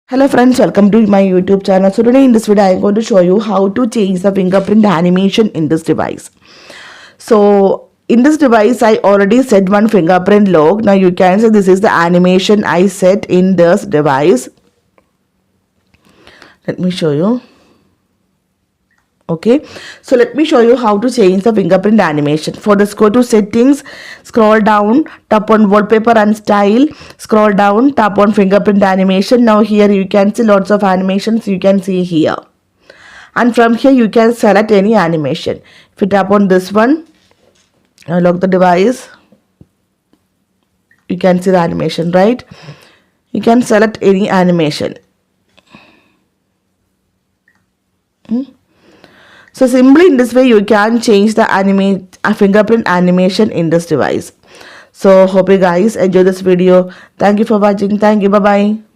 Hello friends, welcome to my YouTube channel. So today in this video I am going to show you how to change the fingerprint animation in this device. So in this device I already set one fingerprint lock. Now you can see this is the animation I set in this device. Let me show you. Okay, so let me show you how to change the fingerprint animation. For this, go to settings, scroll down, tap on wallpaper and style, scroll down, tap on fingerprint animation. Now here you can see lots of animations you can see here, and from here you can select any animation. If you tap on this one, lock the device, you can see the animation, right? You can select any animation. So simply in this way you can change the fingerprint animation in this device. So hope you guys enjoy this video. Thank you for watching. Thank you. Bye bye.